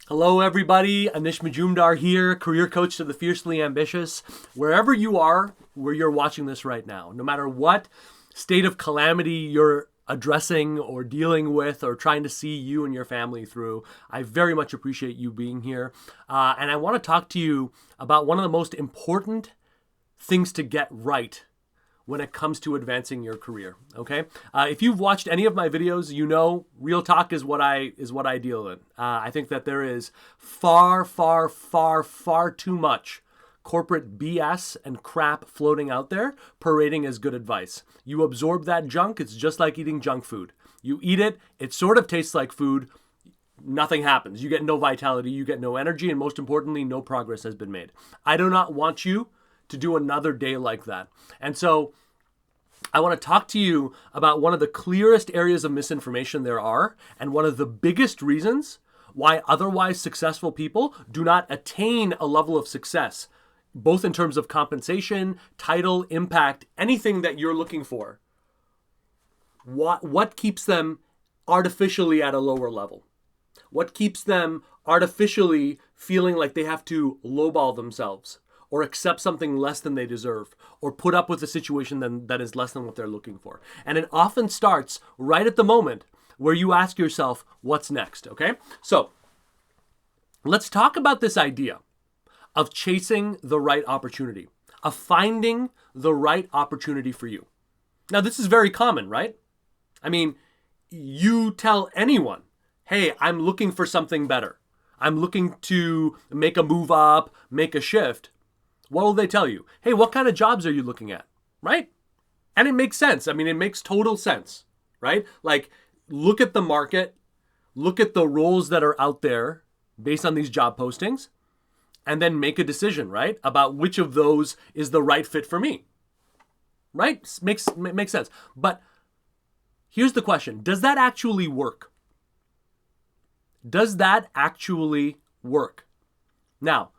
Hello, everybody. Anish Majumdar here, career coach to the fiercely ambitious. Wherever you are, where you're watching this right now, no matter what state of calamity you're addressing or dealing with or trying to see you and your family through, I very much appreciate you being here. And I want to talk to you about one of the most important things to get right when it comes to advancing your career. Okay, if you've watched any of my videos, you know real talk is what I deal in. I think that there is far too much corporate BS and crap floating out there parading as good advice. You absorb that junk. It's just like eating junk food. You eat it, it sort of tastes like food. Nothing happens. You get no vitality, you get no energy, and most importantly, no progress has been made. I do not want you to do another day like that. And so I want to talk to you about one of the clearest areas of misinformation there are, and one of the biggest reasons why otherwise successful people do not attain a level of success, both in terms of compensation, title, impact, anything that you're looking for. What keeps them artificially at a lower level? What keeps them artificially feeling like they have to lowball themselves, or accept something less than they deserve, or put up with a situation that is less than what they're looking for? And it often starts right at the moment where you ask yourself, what's next, okay? So let's talk about this idea of chasing the right opportunity, of finding the right opportunity for you. Now, this is very common, right? I mean, you tell anyone, hey, I'm looking for something better. I'm looking to make a move up, make a shift. What will they tell you? Hey, what kind of jobs are you looking at? Right? And it makes sense. I mean, it makes total sense, right? Like, look at the market, look at the roles that are out there based on these job postings, and then make a decision, right? About which of those is the right fit for me, right? Makes sense. But here's the question. Does that actually work? Does that actually work? Now,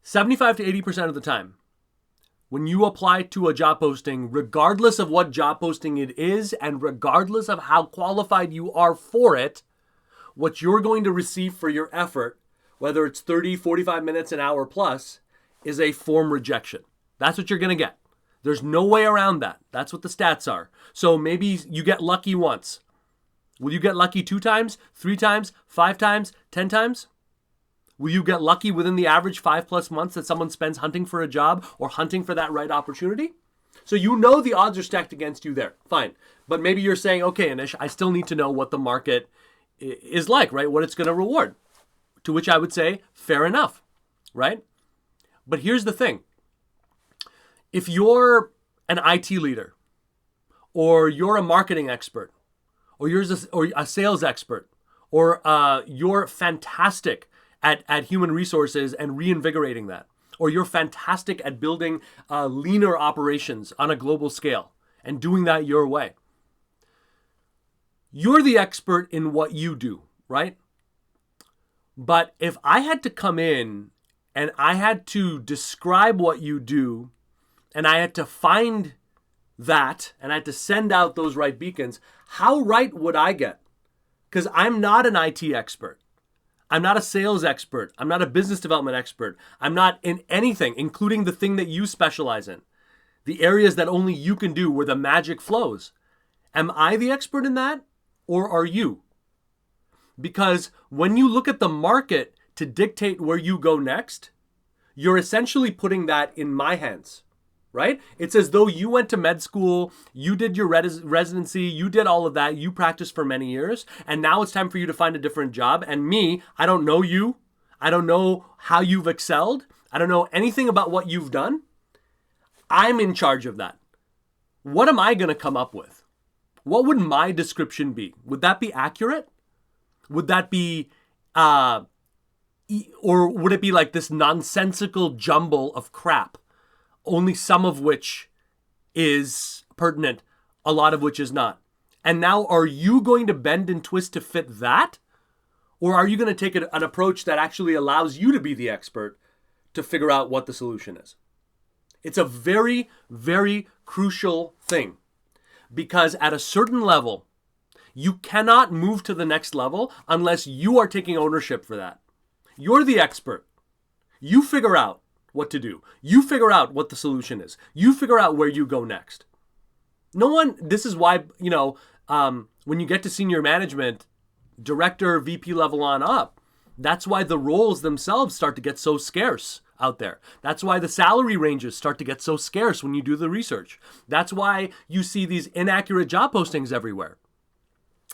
75 to 80% of the time, when you apply to a job posting, regardless of what job posting it is, and regardless of how qualified you are for it, what you're going to receive for your effort, whether it's 30, 45 minutes, an hour plus, is a form rejection. That's what you're going to get. There's no way around that. That's what the stats are. So maybe you get lucky once. Will you get lucky 2 times, 3 times, 5 times, 10 times? Will you get lucky within the average 5+ months that someone spends hunting for a job or hunting for that right opportunity? So you know the odds are stacked against you there. Fine. But maybe you're saying, okay, Anish, I still need to know what the market is like, right? What it's going to reward. To which I would say, fair enough, right? But here's the thing. If you're an IT leader, or you're a marketing expert, or you're a sales expert, or you're fantastic at human resources and reinvigorating that, or you're fantastic at building leaner operations on a global scale and doing that your way. You're the expert in what you do, right? But if I had to come in and I had to describe what you do, and I had to find that, and I had to send out those right beacons, how right would I get? Because I'm not an IT expert. I'm not a sales expert. I'm not a business development expert. I'm not in anything, including the thing that you specialize in. The areas that only you can do, where the magic flows. Am I the expert in that, or are you? Because when you look at the market to dictate where you go next, you're essentially putting that in my hands, right? It's as though you went to med school, you did your residency, you did all of that, you practiced for many years, and now it's time for you to find a different job. And me, I don't know you. I don't know how you've excelled. I don't know anything about what you've done. I'm in charge of that. What am I going to come up with? What would my description be? Would that be accurate? Would that be, or would it be like this nonsensical jumble of crap, only some of which is pertinent, a lot of which is not? And now, are you going to bend and twist to fit that? Or are you going to take an approach that actually allows you to be the expert to figure out what the solution is? It's a very, very crucial thing, because at a certain level, you cannot move to the next level unless you are taking ownership for that. You're the expert. You figure out what to do. You figure out what the solution is. You figure out where you go next. No one, this is why, when you get to senior management, director, VP level on up, that's why the roles themselves start to get so scarce out there. That's why the salary ranges start to get so scarce when you do the research. That's why you see these inaccurate job postings everywhere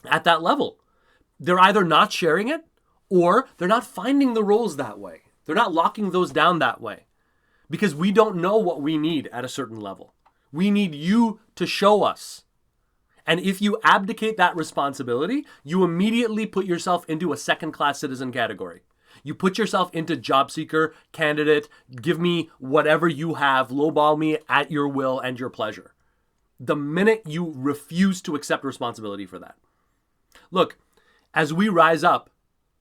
at that level. They're either not sharing it or they're not finding the roles that way. They're not locking those down that way because we don't know what we need at a certain level. We need you to show us. And if you abdicate that responsibility, you immediately put yourself into a second-class citizen category. You put yourself into job seeker, candidate, give me whatever you have, lowball me at your will and your pleasure. The minute you refuse to accept responsibility for that. Look, as we rise up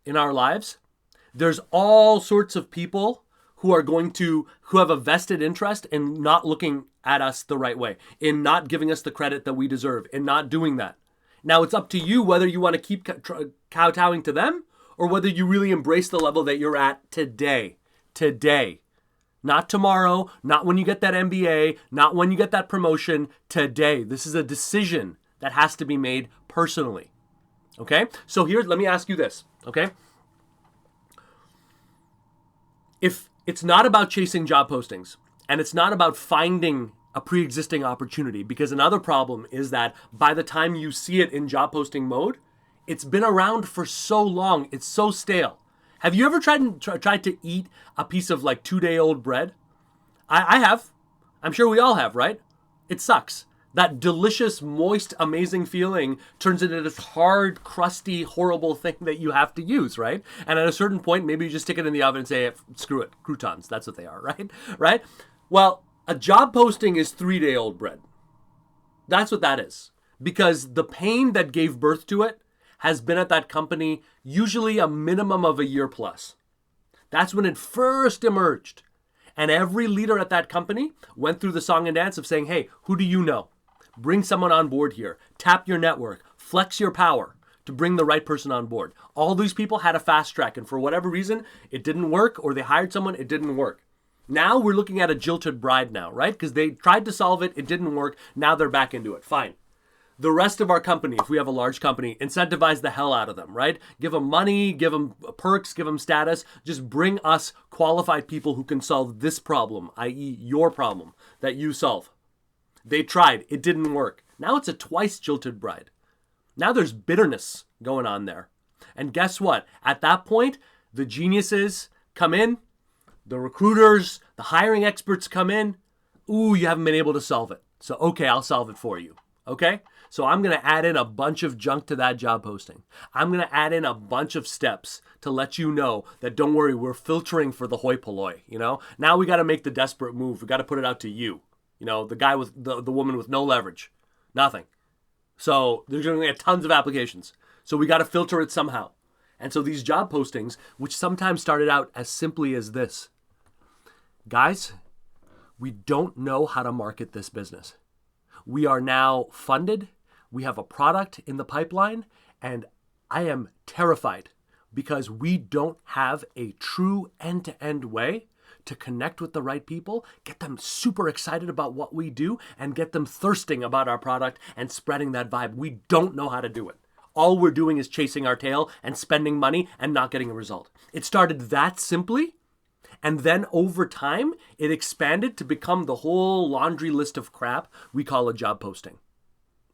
in our lives, there's all sorts of people who have a vested interest in not looking at us the right way, in not giving us the credit that we deserve, in not doing that. Now it's up to you whether you want to keep kowtowing to them or whether you really embrace the level that you're at today. Today. Not tomorrow, not when you get that MBA, not when you get that promotion, today. This is a decision that has to be made personally. Okay? So let me ask you this, okay? If it's not about chasing job postings and it's not about finding a pre-existing opportunity, because another problem is that by the time you see it in job posting mode, it's been around for so long, it's so stale. Have you ever tried to eat a piece of 2-day-old bread? I have. I'm sure we all have, right? It sucks. That delicious, moist, amazing feeling turns into this hard, crusty, horrible thing that you have to use, right? And at a certain point, maybe you just stick it in the oven and say, screw it, croutons, that's what they are, right? Right? Well, a job posting is 3-day-old bread. That's what that is. Because the pain that gave birth to it has been at that company usually a minimum of a year plus. That's when it first emerged. And every leader at that company went through the song and dance of saying, hey, who do you know? Bring someone on board here. Tap your network. Flex your power to bring the right person on board. All these people had a fast track, and for whatever reason, it didn't work, or they hired someone, it didn't work. Now we're looking at a jilted bride now, right? Because they tried to solve it, it didn't work. Now they're back into it. Fine. The rest of our company, if we have a large company, incentivize the hell out of them, right? Give them money, give them perks, give them status. Just bring us qualified people who can solve this problem, i.e. your problem that you solve. They tried. It didn't work. Now it's a twice jilted bride. Now there's bitterness going on there. And guess what? At that point, the geniuses come in, the recruiters, the hiring experts come in. Ooh, you haven't been able to solve it. So, okay, I'll solve it for you. Okay? So I'm going to add in a bunch of junk to that job posting. I'm going to add in a bunch of steps to let you know that don't worry, we're filtering for the hoi polloi, Now we got to make the desperate move. We got to put it out to you. The guy with the woman with no leverage. Nothing. So there's going to be tons of applications. So we got to filter it somehow. And so these job postings, which sometimes started out as simply as this. Guys, we don't know how to market this business. We are now funded. We have a product in the pipeline. And I am terrified because we don't have a true end-to-end way to connect with the right people, get them super excited about what we do, and get them thirsting about our product and spreading that vibe. We don't know how to do it. All we're doing is chasing our tail and spending money and not getting a result. It started that simply, and then over time, it expanded to become the whole laundry list of crap we call a job posting.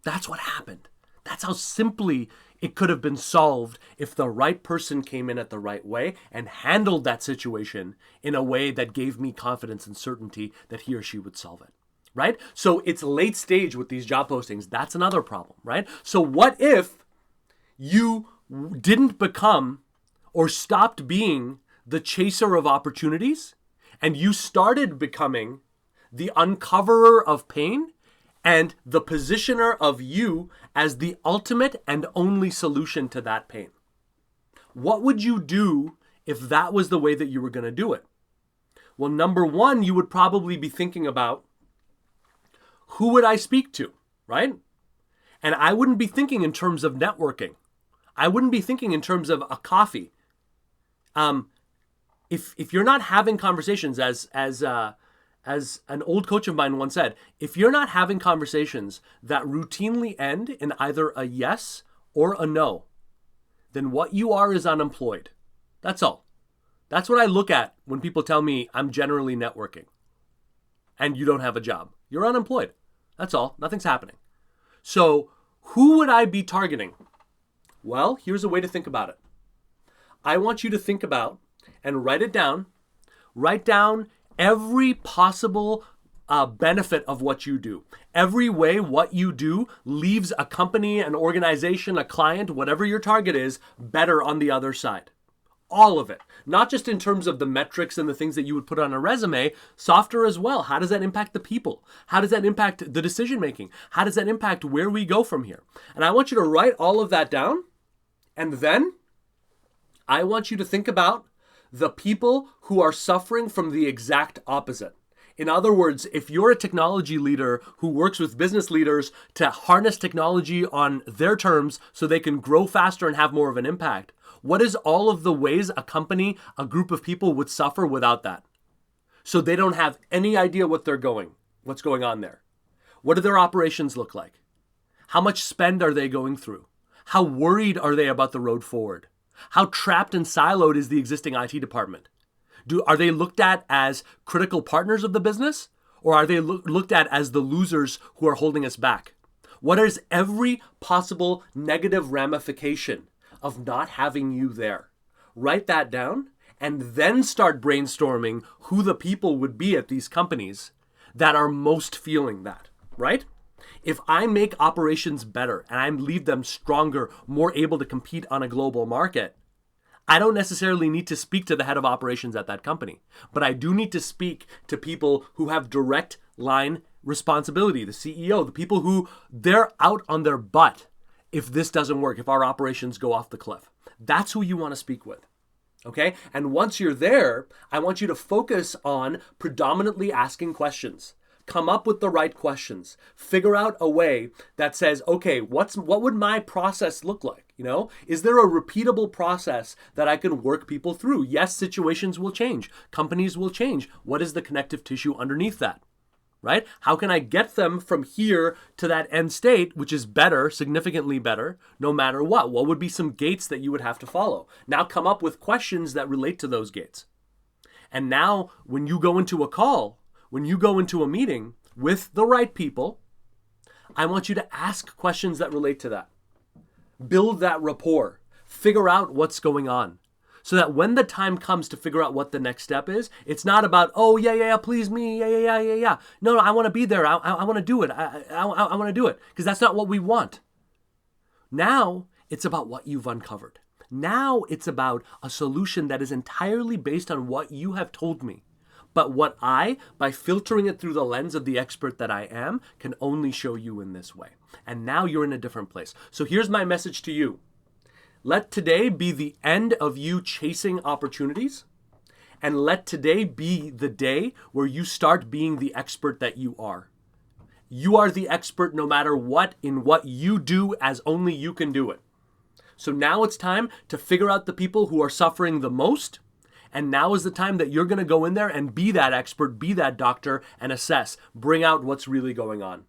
That's what happened. That's how simply it could have been solved if the right person came in at the right way and handled that situation in a way that gave me confidence and certainty that he or she would solve it, right? So it's late stage with these job postings. That's another problem, right? So what if you didn't become or stopped being the chaser of opportunities and you started becoming the uncoverer of pain and the positioner of you as the ultimate and only solution to that pain? What would you do if that was the way that you were going to do it? Well, number one, you would probably be thinking about who would I speak to, right? And I wouldn't be thinking in terms of networking. I wouldn't be thinking in terms of a coffee. if you're not having conversations, as an old coach of mine once said, if you're not having conversations that routinely end in either a yes or a no, then what you are is unemployed. That's all. That's what I look at when people tell me I'm generally networking and you don't have a job. You're unemployed. That's all. Nothing's happening. So who would I be targeting? Well, here's a way to think about it. I want you to think about and write it down. Write down every possible benefit of what you do. Every way what you do leaves a company, an organization, a client, whatever your target is, better on the other side. All of it. Not just in terms of the metrics and the things that you would put on a resume, softer as well. How does that impact the people? How does that impact the decision making? How does that impact where we go from here? And I want you to write all of that down. And then I want you to think about the people who are suffering from the exact opposite. In other words, if you're a technology leader who works with business leaders to harness technology on their terms so they can grow faster and have more of an impact, what is all of the ways a company, a group of people would suffer without that? So they don't have any idea what's going on there. What do their operations look like? How much spend are they going through? How worried are they about the road forward? How trapped and siloed is the existing IT department? Are they looked at as critical partners of the business? Or are they looked at as the losers who are holding us back? What is every possible negative ramification of not having you there? Write that down and then start brainstorming who the people would be at these companies that are most feeling that, right? If I make operations better and I leave them stronger, more able to compete on a global market, I don't necessarily need to speak to the head of operations at that company, but I do need to speak to people who have direct line responsibility, the CEO, the people who they're out on their butt if this doesn't work, if our operations go off the cliff. That's who you want to speak with. Okay? And once you're there, I want you to focus on predominantly asking questions. Come up with the right questions. Figure out a way that says, okay, what would my process look like? Is there a repeatable process that I can work people through? Yes, situations will change. Companies will change. What is the connective tissue underneath that? Right? How can I get them from here to that end state, which is better, significantly better, no matter what? What would be some gates that you would have to follow? Now come up with questions that relate to those gates. And now when you go into a call, when you go into a meeting with the right people, I want you to ask questions that relate to that. Build that rapport. Figure out what's going on. So that when the time comes to figure out what the next step is, it's not about, oh, yeah, please me, yeah. No, I want to be there. I want to do it. I want to do it. Because that's not what we want. Now, it's about what you've uncovered. Now, it's about a solution that is entirely based on what you have told me. But what I, by filtering it through the lens of the expert that I am, can only show you in this way. And now you're in a different place. So here's my message to you. Let today be the end of you chasing opportunities. And let today be the day where you start being the expert that you are. You are the expert no matter what in what you do as only you can do it. So now it's time to figure out the people who are suffering the most. And now is the time that you're going to go in there and be that expert, be that doctor, and assess, bring out what's really going on.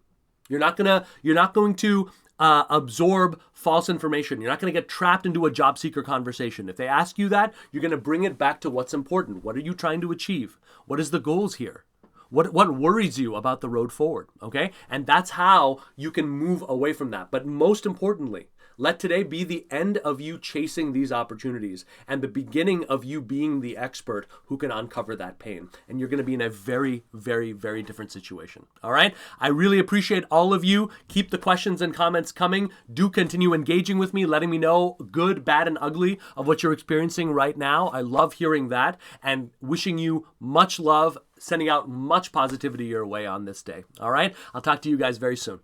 You're not going to absorb false information. You're not going to get trapped into a job seeker conversation. If they ask you that, you're going to bring it back to what's important. What are you trying to achieve? What is the goals here? What worries you about the road forward? Okay? And that's how you can move away from that. But most importantly, let today be the end of you chasing these opportunities and the beginning of you being the expert who can uncover that pain. And you're going to be in a very, very, very different situation. All right? I really appreciate all of you. Keep the questions and comments coming. Do continue engaging with me, letting me know good, bad, and ugly of what you're experiencing right now. I love hearing that and wishing you much love, sending out much positivity your way on this day. All right? I'll talk to you guys very soon.